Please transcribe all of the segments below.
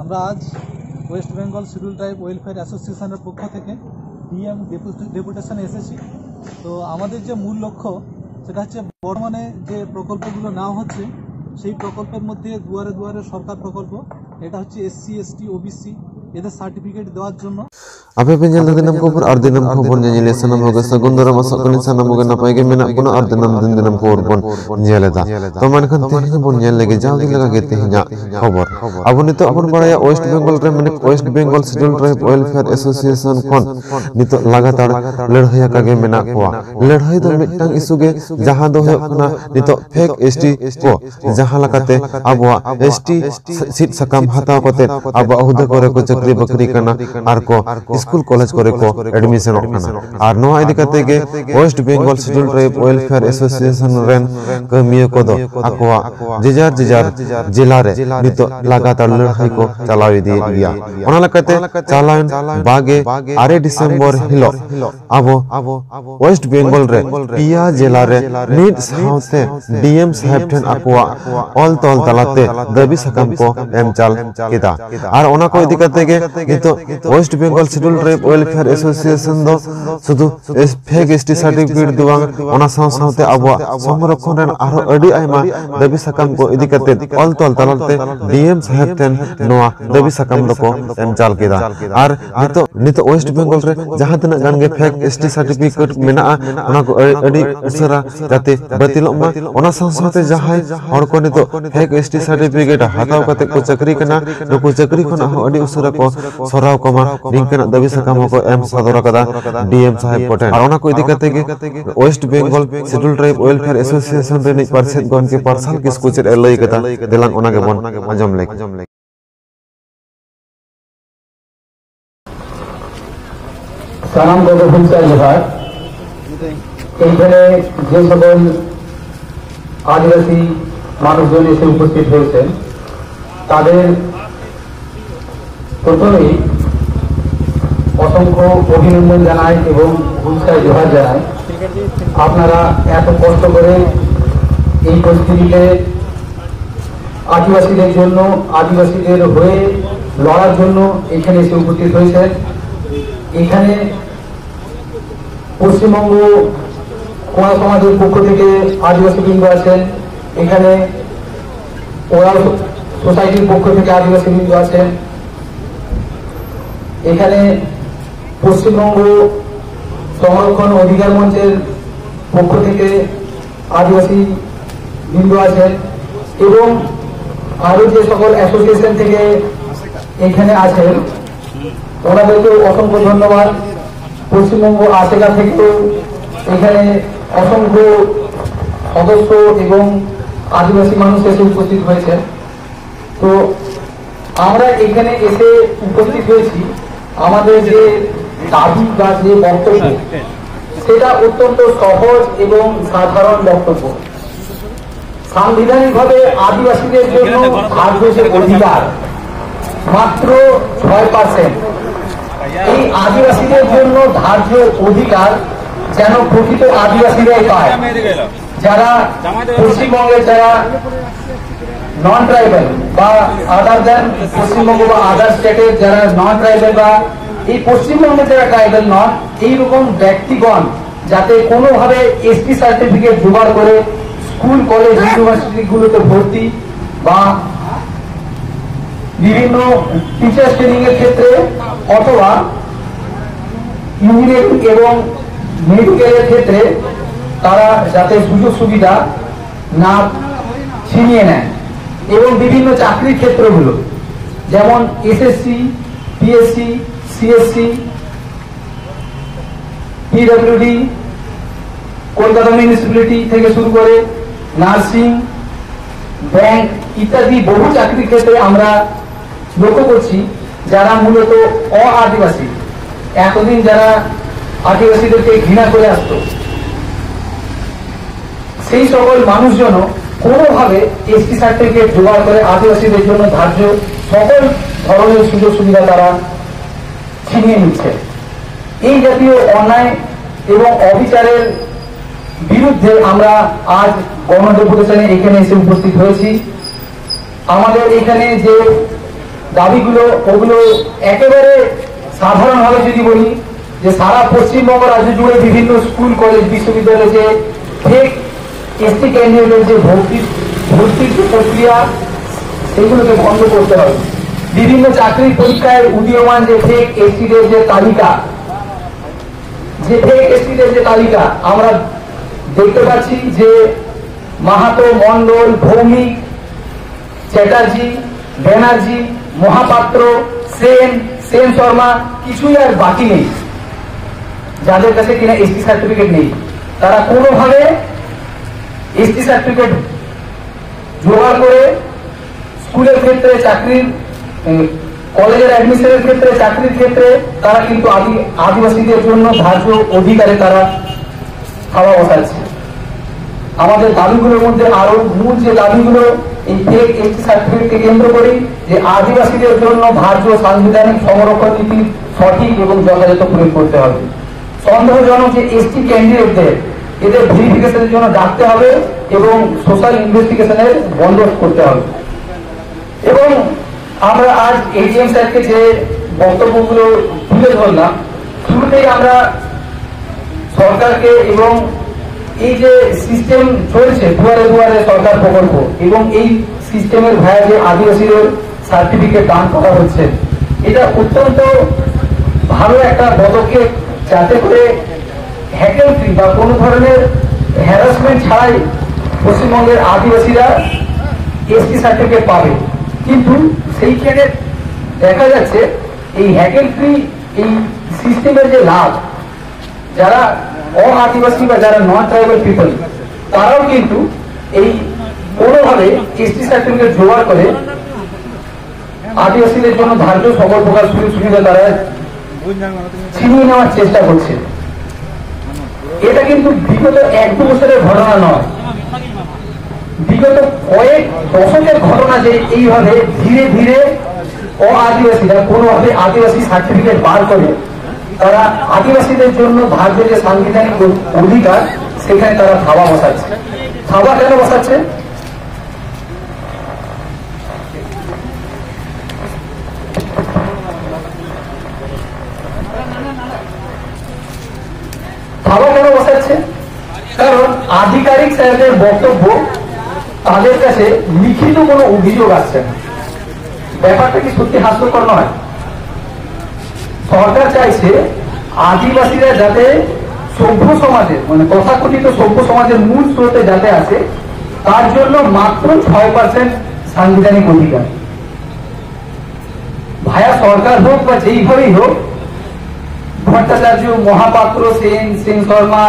আমরা আজ West Bengal schedule tribe welfare অ্যাসোসিয়েশনের পক্ষ থেকে ডিএম ডেপুটেশনে এসেছি। তো আমাদের যে মূল লক্ষ্য সেটা হচ্ছে বর্তমানে যে প্রকল্পগুলো নেওয়া হচ্ছে সেই প্রকল্পের মধ্যে দুয়ারে দুয়ারে সরকার প্রকল্প, এটা হচ্ছে SC ST OBC এদের সার্টিফিকেট দেওয়ার জন্য Apa penjel dinam kubur ardinam kubur nyanyi sanam hoga sagundara masakuni sanam hoga napai ke mena puna ardinam dinam kubur pun nyeleda. To man kan teh pun nyel lagi jauh di laga gitu nya kubur. Abun itu abun baraya West Bengal Remaining West Bengal Scheduled Tribe Welfare Association kon nito lagatar lerhaya kage mena kuwa. Lerhaya do mitang isu ge jahan do hoyok kana nito fake ST ko jahan lakate abwa ST sit sakam hataw kate abwa ahuda kore ko chakri bakri kana ar ko school college करे को admission होना और नवा इदी कते के West Bengal schedule tribe welfare Association रेन कमियो को दो अकवा जिजार जिला रे नितो लगातार लड़ाई को चलावी दी गया ओना लकते चालान बागे 8 डिसेंबर हिलो अबो वेस्ट बंगाल रे पिया जिला रे मिड साउथे डीएम साहेब ठन अकवा ऑल तोल तलाते दबी सकम को एम चाल किता और ओना को इदी कते के नितो West Bengal schedule tribe welfare association दो सुदु फेक एसटी सर्टिफिकेट दुवां ओना साथे अबवा संरक्षण रेन आरो अडी आइमा दबी सकम को इदी कते ऑल तोल तलाते डीएम साहेब ठन नोआ दबी सकम दको एम चाल केदा और नितो वेस्ट बंगाल रे जहां तना गान गे फेक एसटी सर्टिफिकेट मेना ओना को अडी उसरा जाते बतिलमा ओना साथे जहां हर को नितो फेक एसटी सर्टिफिकेट हताव कते को चक्री कना नुको चक्री खना अडी उसरा को सराव कमा निंकना दबी सकम को एम सदर कदा डीएम साहेब कोटेन और ओना को इदी कते के West Bengal schedule tribe welfare association रे नि परसेंट गन के पर्सन किस कुछ एलई कता देलांग ओना के बन आजम ले সালাম গো ভুলসাই জোহার। এইখানে যে সকল আদিবাসী মানুষজন এসে উপস্থিত হয়েছেন তাদের প্রথমেই অসংখ্য অভিনন্দন জানাই এবং ভুলসাই জোহার জানাই। আপনারা এত কষ্ট করে এই পরিস্থিতিতে আদিবাসীদের জন্য আদিবাসীদের হয়ে লড়ার জন্য এখানে এসে উপস্থিত হয়েছেন। এখানে পশ্চিমবঙ্গ কোয়া সমাজের পক্ষ থেকে আদিবাসী বৃন্দ আছেন, এখানে ওরাল সোসাইটির পক্ষ থেকে আদিবাসী বৃন্দ আছেন, এখানে পশ্চিমবঙ্গ সংরক্ষণ অধিকার মঞ্চের পক্ষ থেকে আদিবাসী বৃন্দ আছেন এবং আরো যে সকল অ্যাসোসিয়েশন থেকে এখানে আছেন ওনাদেরকেও অসংখ্য ধন্যবাদ। পশ্চিমবঙ্গ আশেকা থেকেও এখানে অসংখ্য সদস্য এবং আদিবাসী মানুষ এসে উপস্থিত হয়েছে। তো আমরা এখানে এসে উপস্থিত হয়েছি, আমাদের যে দাবি বা যে বক্তব্য সেটা অত্যন্ত সহজ এবং সাধারণ বক্তব্য। সাংবিধানিকভাবে আদিবাসীদের জন্য ধার্য অধিকার মাত্র 6%। এই আদিবাসীদের জন্য ধার্য অধিকার যেন প্রকৃত আদিবাসীরাই পায়, যারা পশ্চিমবঙ্গের যারা নন ট্রাইবাল বা আদার দেন পশ্চিমবঙ্গ বা আদার স্টেটের যারা নন ট্রাইবাল বা এই পশ্চিমবঙ্গের যারা ট্রাইবাল নন, এইরকম ব্যক্তিগণ যাতে কোনোভাবে এসটি সার্টিফিকেট জোগাড় করে স্কুল কলেজ ইউনিভার্সিটিগুলোতে ভর্তি বা বিভিন্ন টিচার্স ট্রেনিং এর ক্ষেত্রে অথবা ইঞ্জিনিয়ারিং এবং মেডিকেলের ক্ষেত্রে তারা যাতে সুযোগ সুবিধা না ছিনিয়ে নেয় এবং বিভিন্ন চাকরির ক্ষেত্রগুলো যেমন SSC PSC CSC PWD Kolkata municipality থেকে শুরু করে নার্সিং ব্যাংক ইত্যাদি বহু চাকরির ক্ষেত্রে আমরা লক্ষ্য করছি যারা মূলত আদিবাসী, এতদিন যারা আদিবাসীদেরকে ঘৃণা করে আসত সেই সকল মানুষজন কোনোভাবে এসটি সার্টিফিকেট জোগাড় করে আদিবাসীদের জন্য ধার্য সকল ধরনের সুযোগ সুবিধা তারা ছিনিয়ে নিচ্ছে। এই জাতীয় অন্যায় এবং অবিচারের বিরুদ্ধে আমরা আজ গণডেপুটেশনে এখানে এসে উপস্থিত হয়েছি। আমাদের এখানে যে দাবিগুলো ওগুলো একেবারে সাধারণভাবে যদি বলি যে সারা পশ্চিমবঙ্গ রাজ্য জুড়ে বিভিন্ন স্কুল কলেজ বিশ্ববিদ্যালয়ে যে ফেক এসটি ক্যান্ডিডেটের যে ভর্তির যে প্রক্রিয়া সেগুলোকে বন্ধ করতে হবে। বিভিন্ন চাকরির পরীক্ষায় উদীয়মান যে ফেক এসটিদের যে তালিকা আমরা দেখতে পাচ্ছি যে মাহাতো, মন্ডল, ভৌমিক, চ্যাটার্জি, ব্যানার্জি, মহাপাত্র, সেন শর্মা কিছুই আর বাকি নেই যাদের কাছে কিনা এসটি সার্টিফিকেট নেই। তারা কোনোভাবে এসটি সার্টিফিকেট জোগাড় করে স্কুলের ক্ষেত্রে, চাকরির কলেজের অ্যাডমিশনের ক্ষেত্রে, চাকরির ক্ষেত্রে তারা কিন্তু আদিবাসীদের জন্য ধার্য অধিকারে তারা খাওয়া বসাচ্ছে। আমাদের দাবিগুলোর মধ্যে আরো মূল যে দাবিগুলো এই ফেক এসটি সার্টিফিকেটকে কেন্দ্র করে যে আদিবাসীদের জন্য ধার্য সাংবিধানিক সংরক্ষণ নীতি সঠিক এবং যথাযথ প্রয়োগ করতে হবে। সন্দেহজনক যে এসটি ক্যান্ডিডেটদের এদের ভেরিফিকেশনের জন্য ডাকতে হবে এবং সোশ্যাল ইনভেস্টিগেশনের বন্দোবস্ত করতে হবে। এবং আমরা আজ এডিএম স্যারকে যে বক্তব্যগুলো তুলে ধরলাম, শুরুতেই আমরা সরকারকে এবং এই যে সিস্টেম চলছে দুয়ারে দুয়ারে সরকার প্রকল্প এবং এই সিস্টেমের ভায়া যে আদিবাসীদের সার্টিফিকেট দান করা হচ্ছে, এটা অত্যন্ত ভালো একটা পদক্ষেপ, যাতে করে হ্যাকেল ফ্রি বা কোনো ধরনের হ্যারাসমেন্ট ছাড়াই পশ্চিমবঙ্গের আদিবাসীরা এসটি সার্টিফিকেট পাবে। কিন্তু সেইখানে দেখা যাচ্ছে এই হ্যাকেল ফ্রি এই সিস্টেমের যে লাভ, যারা আদিবাসী বা যারা নন ট্রাইবাল পিপল তারাও কিন্তু এই কোনোভাবে এসটি সার্টিফিকেট জোগাড় করে আদিবাসীদের জন্য ধার্য সকল প্রকার সুযোগ সুবিধা তারা ছিনিয়ে নেওয়ার চেষ্টা করছে। এটা কিন্তু বিগত 1-2 বছরের ঘটনা নয়, বিগত কয়েক দশকের ঘটনা যে এইভাবে ধীরে ধীরে আদিবাসীরা কোনোভাবে আদিবাসী সার্টিফিকেট বার করে তারা আদিবাসীদের জন্য ধার্য যে সাংবিধানিক অধিকার সেখানে তারা থাবা বসাচ্ছে। থাবা কেন বসাচ্ছে? থাবা কেন বসাচ্ছে? কারণ আধিকারিক স্যারদের বক্তব্য তাদের কাছে লিখিত কোনো অভিযোগ আসছে না। ব্যাপারটা কি সত্যি হাস্যকর নয়? সরকার চাইছে আদিবাসীরা যাতে সভ্য সমাজের মানে তথাকথিত সভ্য সমাজের মূল স্রোতে যাতে আসে, তার জন্য মাত্র 6% সাংবিধানিক অধিকার। ভায়া সরকার হোক বা যেইভাবেই হোক, ভট্টাচার্য, মহাপাত্র, সেন শর্মা,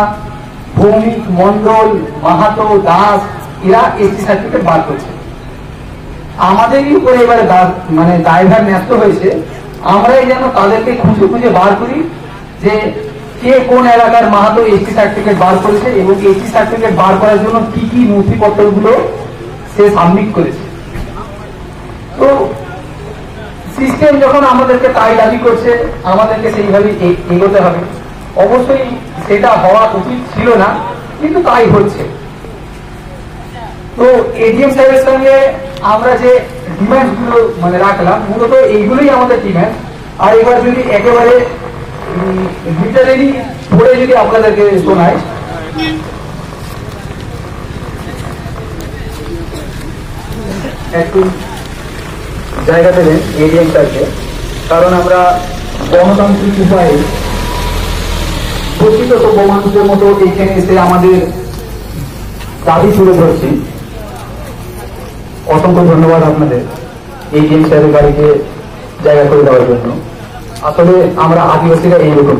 ভৌমিক, মন্ডল, মাহাতো, দাস এরা এসটি সার্টিফিকেট বার করছে। আমাদেরই উপরে এবারে মানে দায়ভার ন্যস্ত হয়েছে, আমরাই যেন তাদেরকে খুঁজে খুঁজে বার করি যে কে কোন এলাকার মাহাতো এসটি সার্টিফিকেট বার করেছে এবং এসটি সার্টিফিকেট বার করার জন্য কি কি নথিপত্রগুলো সে সাবমিট করেছে। তো সিস্টেম যখন আমাদেরকে তাই দাবি করছে, আমাদেরকে সেইভাবে এগোতে হবে। অবশ্যই সেটা হওয়া উচিত ছিল না, কিন্তু তাই হচ্ছে। তো এডিএম সাহেবের সঙ্গে আমরা যে ডিমান্ড গুলো মানে রাখলাম, মূলত এইগুলোই আমাদের ডিমান্ড। আর এবার যদি একেবারে লিটারেলি পড়ে যদি আপনাদেরকে শোনায়, একটু জায়গা দেবেন এডিএম স্যারকে, কারণ আমরা গণতান্ত্রিক উপায়ে প্রকৃত সভ্য মানুষের মতো এইখানে এসে আমাদের দাবি তুলে ধরছি। অসংখ্য ধন্যবাদ আপনাদের এডিএম স্যারের গাড়িকে জায়গা করে দেওয়ার জন্য। আসলে আমরা আদিবাসীরা এইরকম,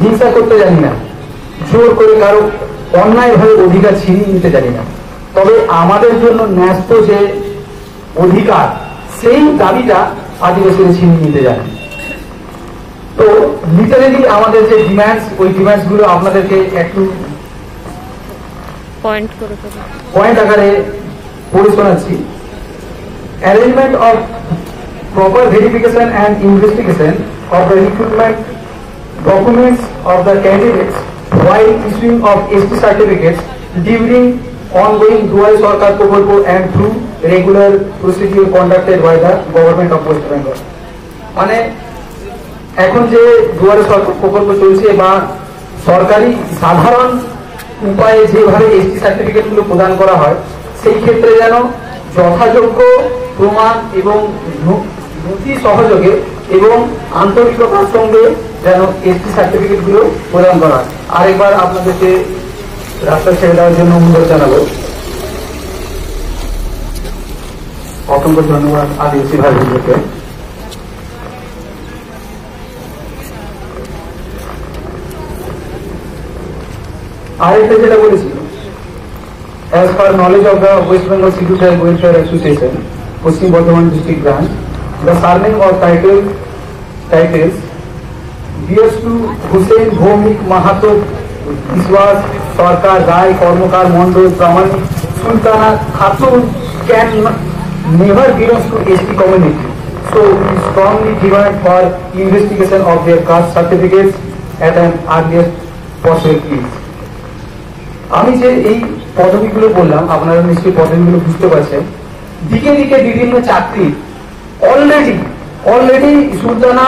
হিংসা করতে জানি না, জোর করে কারো অন্যায়ভাবে অধিকার ছিনিয়ে নিতে জানি না। তবে আমাদের জন্য ন্যস্ত যে অধিকার, সেই দাবিটা আদিবাসীরা ছিনিয়ে নিতে জানে। তো লিটারেলি আমাদের যে ডিমান্ডস, ওই ডিমান্ডস গুলো আপনাদেরকে একটু পয়েন্ট আকারে পড়ে শোনাচ্ছি। Arrangement of proper verification and investigation of the recruitment documents of the candidates while issuing of ST certificates during ongoing Dual Sarkar Prokolpo and through regular procedure conducted by the government of West Bengal. মানে এখন যে দুয়ারে সরকার প্রকল্প চলছে বা সরকারি সাধারণ উপায়ে যেভাবে এসটি সার্টিফিকেট গুলো প্রদান করা হয় সেই ক্ষেত্রে যেন যথাযোগ্য প্রমাণ এবং নথি সহযোগে এবং আন্তরিকতার সঙ্গে যেন এসটি সার্টিফিকেট গুলো প্রদান করা হয়। আরেকবার আপনাদেরকে রাস্তা ছেড়ে দেওয়ার জন্য অনুরোধ জানাবো। অসংখ্য ধন্যবাদ আদিবাসী ভাইদেরকে। আরেকটা যেটা বলেছি, as per knowledge of the West Bengal Civil Tribe Welfare Association, Paschim Bardhaman District Branch, the surname or titles bears to Hussain, Bhomik, Mahato, Biswas, Sarkar, Rai, Kormokar, Mondol, Pramani, Sultana, Khatun can never belong to ST community. So we strongly demand for investigation of their caste certificates at an earliest possibility. আমি যে এই পদবিগুলো বললাম আপনারা নিশ্চয়ই পদবিগুলো বুঝতে পারছেন। দিকে দিকে বিভিন্ন চাকরি অলরেডি সুলতানা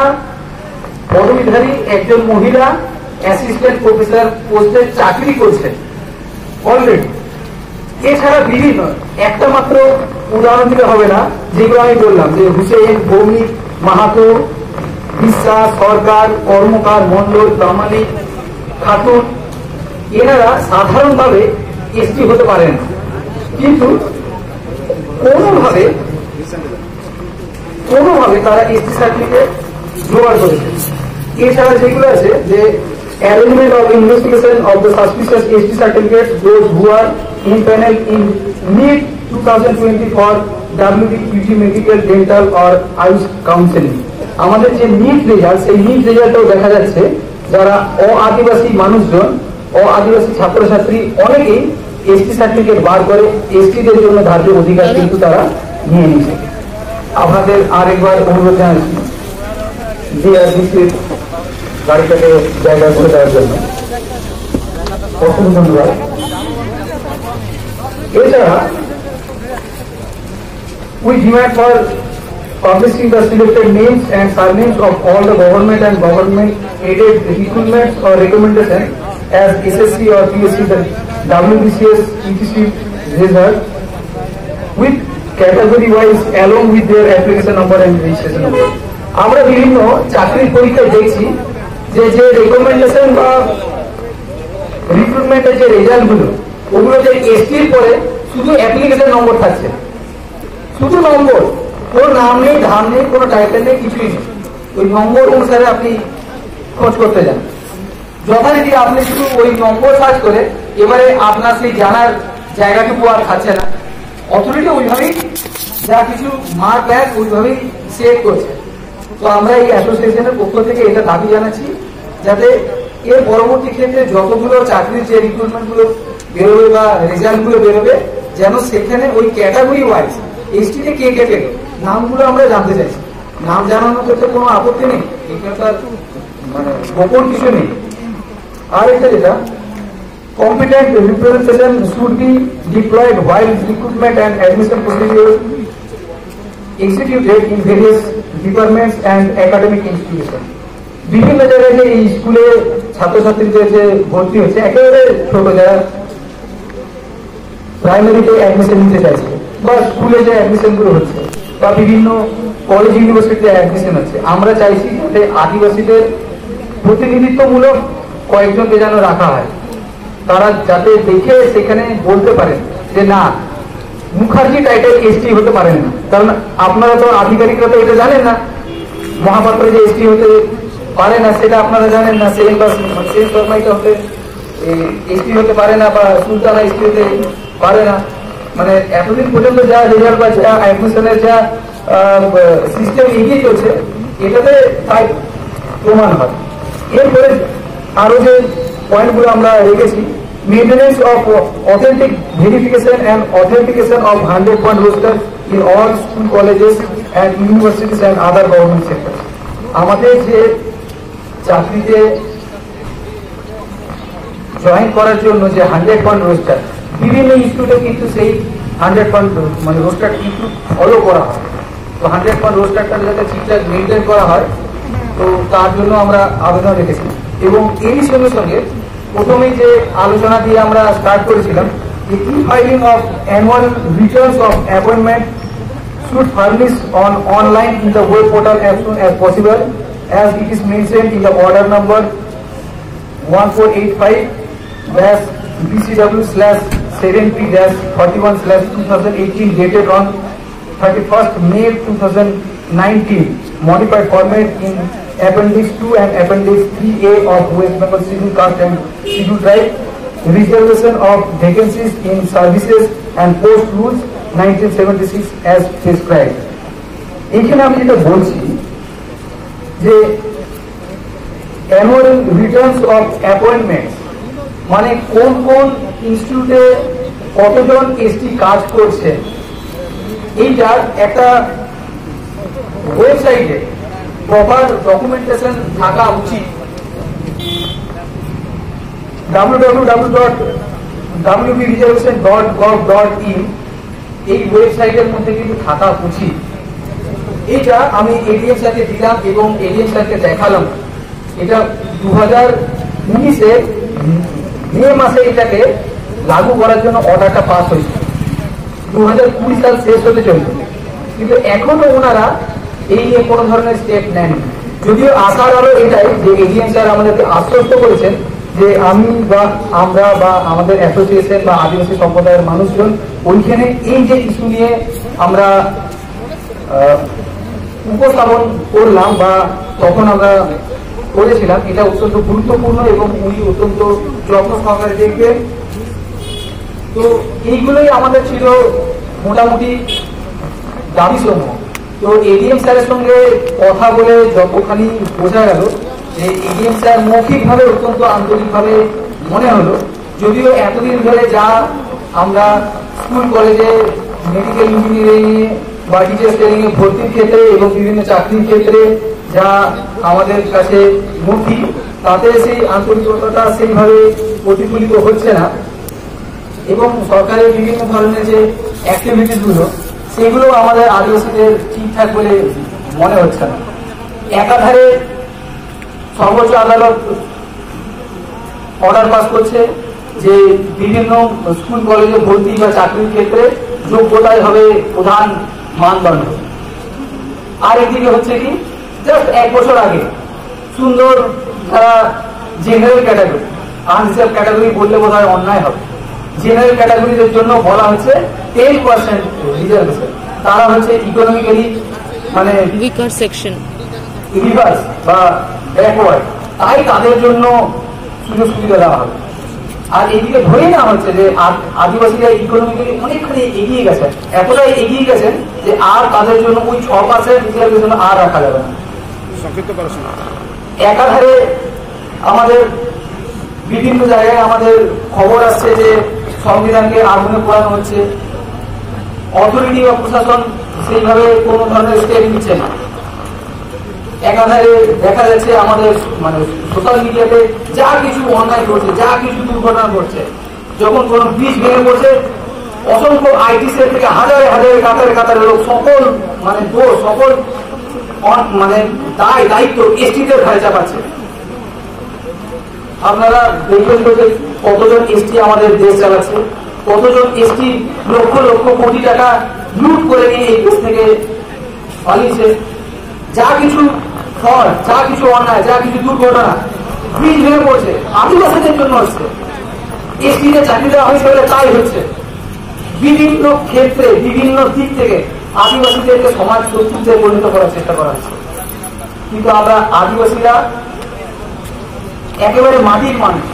পদবীধারী একজন মহিলা অ্যাসিস্ট্যান্ট প্রফেসর পোস্টে চাকরি করছেন অলরেডি। এছাড়া বিভিন্ন একটা মাত্র উদাহরণ দিলে হবে না, যেগুলো আমি বললাম যে হুসেন, ভৌমিক, মাহাতো, বিশ্বাস, সরকার, কর্মকার, মন্ডল, প্রামাণিক, খাতুন, এনারা সাধারণভাবে এসটি হতে পারেন, কিন্তু কোনোভাবে তারা এসটি সার্টিফিকেট জোগাড় করেছে। এছাড়া যেগুলো আছে যে arrangement of investigation of the suspicious ST certificates, those who are impaneled in NEET 2020 for WPT medical, dental or IUS counseling. আমাদের যে NEET রেজাল্ট, সেই NEET রেজাল্টেও দেখা যাচ্ছে যারা আদিবাসী মানুষজন, আদিবাসী ছাত্রছাত্রী অনেকেই এসটি সার্টিফিকেট বার করে এসটিদের জন্য ধার্য অধিকার কিন্তু তারা নিয়ে নিচ্ছে। আপনাদের আরেকবার অনুরোধ জানাচ্ছি গাড়িটাকে জায়গা করে দেওয়ার জন্য অসংখ্য ধন্যবাদ। এছাড়া we demand for publishing the selected names and surnames of all the government and government aided recruitments or recommendation as SSC or PSC, the WBCS etc result with category wise along with their application number and registration number. আমরা বিভিন্ন চাকরির পরীক্ষায় দেখছি যে recommendation বা রিক্রুটমেন্টের যে result গুলো ওগুলোতে এসটির পরে শুধু অ্যাপ্লিকেশন নম্বর থাকছে, শুধু নম্বর, কোনো নাম নেই, ধাম নেই, কোনো টাইটেল নেই, কিছুই নেই। ওই নম্বর অনুসারে আপনি খোঁজ করতে যান, যথারীতি আপনি শুধু ওই নম্বর সার্চ করে এবারে আপনার সেই জানার জায়গাটুকু আর থাকছে না। অথরিটি ওইভাবেই যা কিছু মার্ক দেয় ওইভাবেই সেভ করছে। তো আমরা এই অ্যাসোসিয়েশনের পক্ষ থেকে এটা দাবি জানাচ্ছি যাতে এর পরবর্তী ক্ষেত্রে যতগুলো চাকরির যে রিক্রুটমেন্ট গুলো বেরোবে বা রেজাল্ট গুলো বেরোবে যেন সেখানে ওই ক্যাটাগরি ওয়াইজ এসটিতে কে কে পেল নামগুলো আমরা জানতে চাইছি। নাম জানানোর ক্ষেত্রে কোনো আপত্তি নেই, এখানকার মানে গোপন কিছু নেই। আর একটা যেটা competent representation should be deployed while recruitment and admission procedures executed in various departments and academic institutions. বিভিন্ন জায়গায় যে এই স্কুলে ছাত্রছাত্রীদের যে ভর্তি হচ্ছে একেবারে ছোট যারা প্রাইমারিতে অ্যাডমিশন নিতে চাইছে বা স্কুলে যে অ্যাডমিশন গুলো হচ্ছে বা বিভিন্ন কলেজ ইউনিভার্সিটিতে অ্যাডমিশন হচ্ছে, আমরা চাইছি যাতে আদিবাসীদের প্রতিনিধিত্বমূলক কয়েকজনকে যেন রাখা হয়, তারা যাতে দেখে সেখানে বলতে পারেন যে না মুখার্জি টাইটেল এসটি হতে পারেন না। কারণ আপনারা তো আধিকারিকরা তো এটা জানেন না, মহাপাত্র যে এসটি হতে পারে না সেটা আপনারা জানেন না, সেন শর্মাইটা হতে এসটি হতে পারে না বা সুলতানা এসটি হতে পারে না। মানে এতদিন পর্যন্ত যা রেজাল্ট বা যা অ্যাডমিশনের যা সিস্টেম এগিয়ে চলছে এটাতে তাই প্রমাণ হয়। এরপরে আরো যে পয়েন্টগুলো আমরা রেখেছি, maintenance of authentic verification and authentication of 100-point roster in all school colleges and universities and other government sector. আমাদের যে চাকরিতে জয়েন করার জন্য যে 100-point রোস্টার বিভিন্ন ইনস্টিটিউটে কিন্তু সেই 100% মানে রোস্টার কিন্তু ফলো করা হয়। তো 100% রোস্টারটা যাতে ঠিকঠাক মেনটেন করা হয়, তো তার জন্য আমরা আবেদন রেখেছি। এবং এরই সঙ্গে সঙ্গে প্রথমেই যে আলোচনা দিয়ে আমরা স্টার্ট করেছিলাম, e-filing of annual returns of appointment should furnish on online in the web portal as soon as possible, as it is mentioned in the order number 1485/BCW/70-41/2018 dated on 31st May 2019, modified format in Appendix 2 and Appendix 3A of West Bengal Scheduled Caste and Scheduled Tribe, Reservation of Vacancies in Services and Post Rules 1976 as prescribed. এখানে আমি যেটা বলছি যে annual Returns of appointments মানে কোন কোন ইনস্টিটিউটে কতজন এসটি কাজ করছে, এইটার একটা ওয়েবসাইটে প্রপার ডকুমেন্টেশন থাকা উচিত। www.wbreservation.gov.in এই ওয়েবসাইটের মধ্যে কিন্তু থাকা উচিত। এটা আমি এডিএম স্যারকে দিলাম এবং এডিএম স্যারকে দেখালাম। এটা 2019-এর মে মাসে এটাকে লাগু করার জন্য অর্ডারটা পাস হয়েছে, 2020 সাল শেষ হতে চলছে, কিন্তু এখনো ওনারা এই নিয়ে কোনো ধরনের স্টেপ নেননি। যদিও আশার আরো এটাই যে এডিএম স্যার আমাদেরকে আশ্বস্ত করেছেন যে আমি বা আমরা বা আমাদের অ্যাসোসিয়েশন বা আদিবাসী সম্প্রদায়ের মানুষজন ওইখানে এই যে ইস্যু নিয়ে আমরা উপস্থাপন করলাম বা তখন আমরা করেছিলাম, এটা অত্যন্ত গুরুত্বপূর্ণ এবং উনি অত্যন্ত যত্ন সহকারে দেখবেন। তো এইগুলোই আমাদের ছিল মোটামুটি দাবি সমূহ। তো এডিএম স্যারের সঙ্গে কথা বলে যতখানি বোঝা গেল যে এডিএম স্যার মৌখিকভাবে অত্যন্ত আন্তরিকভাবে মনে হলো, যদিও এতদিন ধরে যা আমরা স্কুল কলেজে মেডিকেল ইঞ্জিনিয়ারিং বা টিচার্স ট্রেনিং এ ভর্তির ক্ষেত্রে এবং বিভিন্ন চাকরির ক্ষেত্রে যা আমাদের কাছে নথি, তাতে সেই আন্তরিকতাটা সেইভাবে প্রতিফলিত হচ্ছে না এবং সরকারের বিভিন্ন ধরনের যে অ্যাক্টিভিটিস গুলো সেগুলো আমাদের আদিবাসীদের ঠিকঠাক বলে মনে হচ্ছে না। একাধারে সর্বোচ্চ আদালত অর্ডার পাস করছে যে বিভিন্ন স্কুল কলেজে ভর্তি বা চাকরির ক্ষেত্রে যোগ্যতাই হবে প্রধান মানদণ্ড। আর একদিকে হচ্ছে কি, জাস্ট 1 বছর আগে সুন্দর যারা জেনারেল ক্যাটাগরি, আনরিজার্ভ ক্যাটাগরি বললে বোধ হয় অন্যায় হবে, জেনারেল ক্যাটাগরিদের জন্য বলা হচ্ছে 10% রিজার্ভেশন। তারা হচ্ছে ইকোনমিক্যালি মানে উইকার সেকশন, রিভার্স বা ব্যাকওয়ার্ড, তাই তাদের জন্য সুযোগ সুবিধা দেওয়া হবে। আর এদিকে ধরে নেওয়া হচ্ছে যে আদিবাসীরা ইকোনমিক্যালি অনেকখানি এগিয়ে গেছেন, এতটাই এগিয়ে গেছেন যে আর তাদের জন্য ওই 6% রিজার্ভেশন আর রাখা যাবে না। একাধারে আমাদের বিভিন্ন জায়গায় আমাদের খবর আসছে যে সংবিধানকে আগুনে পোড়ানো হচ্ছে, অথরিটি বা প্রশাসন সেইভাবে কোনো ধরনের স্টেপ নিচ্ছে না। একাধারে দেখা যাচ্ছে আমাদের মানে সোশ্যাল মিডিয়াতে যা কিছু অন্যায় ঘটছে, যা কিছু দুর্ঘটনা ঘটছে, যখন কোনো ব্রিজ ভেঙে পড়ছে অসংখ্য আইটি সেল থেকে হাজারে হাজারে কাতারে কাতারে লোক সকল মানে দোষ সকল মানে দায়িত্ব এসটিদের ঘাড়ে চাপাচ্ছে। আপনারা দেখবেন তো যে কতজন এসটি আমাদের দেশ চালাচ্ছে, কতজন এসটি লক্ষ লক্ষ কোটি টাকা লুট করে নিয়ে এই দেশ থেকে পালিয়েছে। যা কিছু ফল, যা কিছু অন্যায়, যা কিছু দুর্ঘটনা ব্রিজ ভেঙে পড়ছে আদিবাসীদের জন্য হচ্ছে, এসটিদের চাকরি দেওয়া হয়েছে বলে তাই হচ্ছে। বিভিন্ন ক্ষেত্রে বিভিন্ন দিক থেকে আদিবাসীদেরকে সমাজ শত্রুতে পরিণত করার চেষ্টা করা হচ্ছে, কিন্তু আমরা আদিবাসীরা একেবারে মাটির মানুষ,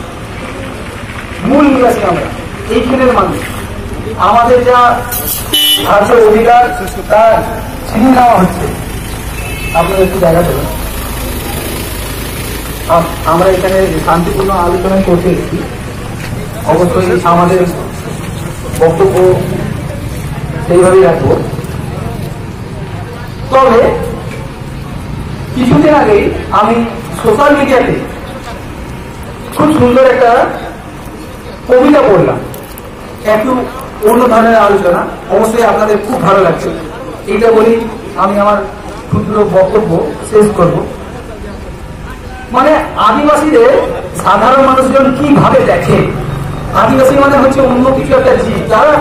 মূল নিবাসী, আমরা এইখানের মানুষ। আমাদের যা ধার্য অধিকার তা ছিনিয়ে নেওয়া হচ্ছে। আপনারা একটু জায়গা দেবেন, আমরা এখানে শান্তিপূর্ণ আলোচনা করতে এসেছি। অবশ্যই আমাদের বক্তব্য সেইভাবেই রাখবো। তবে কিছুদিন আগে আমি সোশ্যাল মিডিয়াতে খুব সুন্দর একটা কবিতা পড়লাম, একটু অন্য ধরনের আলোচনা, অবশ্যই আপনাদের খুব ভালো লাগছে। এইটা বলি আমি আমার ক্ষুদ্র বক্তব্য শেষ করব। মানে আদিবাসীদের সাধারণ মানুষজন কিভাবে দেখে, আদিবাসী মানে হচ্ছে অন্য কিছু একটা জীব, তারা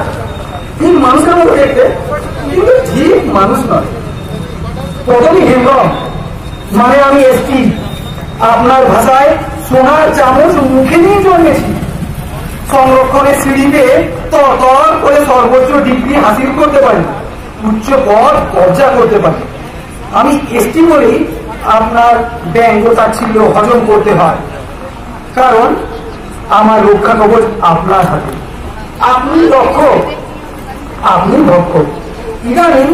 ঠিক মানুষের মতো দেখতে কিন্তু জীব মানুষ নয়। প্রথমই হেমব্রম মানে আমি এসটি, আপনার ভাষায় সোনার চামচ মুখে নিয়ে জন্মেছি, সংরক্ষণের সিঁড়িতে তর করে সর্বোচ্চ ডিগ্রি হাসিল করতে পারি, উচ্চ পদ কবজা করতে পারি। আমি এসটি বলেই আপনার ব্যঙ্গ তাচ্ছিল্য হজম করতে হয়, কারণ আমার রক্ষা কবচ আপনার হাতে। আপনি রক্ষক, আপনি ভক্ষক। ইদানিং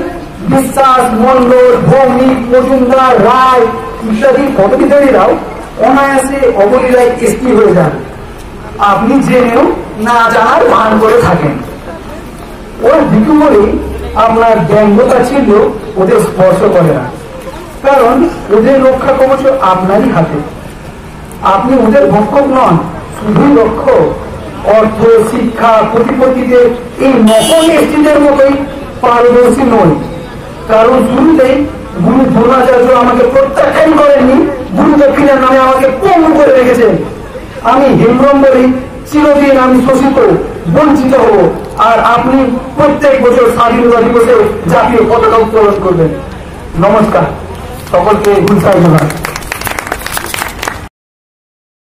বিশ্বাস, মন্ডল, ভৌমিক, মজুমদার, রায় ইত্যাদি পদবীধারীরাও অনায়াসে অবলীলায় এসটি হয়ে যান। আপনি জেনেও না জানার ভান করে থাকেন। ওরা ভিটু বলেই আপনার ব্যঙ্গতা ছিল ওদের স্পর্শ করে না, কারণ ওদের রক্ষা কবচ আপনারই হাতে। আপনি ওদের ভক্ষক নন, শুধুই রক্ষক। অর্থ, শিক্ষা, প্রতিপত্তিতে এই নকল এসটিদের মতোই পারদর্শী নই, কারণ শুরুতেই গুরু দ্রোণাচার্য আমাকে প্রত্যাখ্যান করেননি, গুরু দক্ষিণার নামে আমাকে পঙ্গু করে রেখেছেন। আমি হেমব্রম বলেই চিরদিন আমি শোষিত, বঞ্চিত হব, আর আপনি প্রত্যেক বছর স্বাধীনতা দিবসে জাতীয় পতাকা উত্তোলন করবেন। নমস্কার, সকলকে গুলশাই জানাই।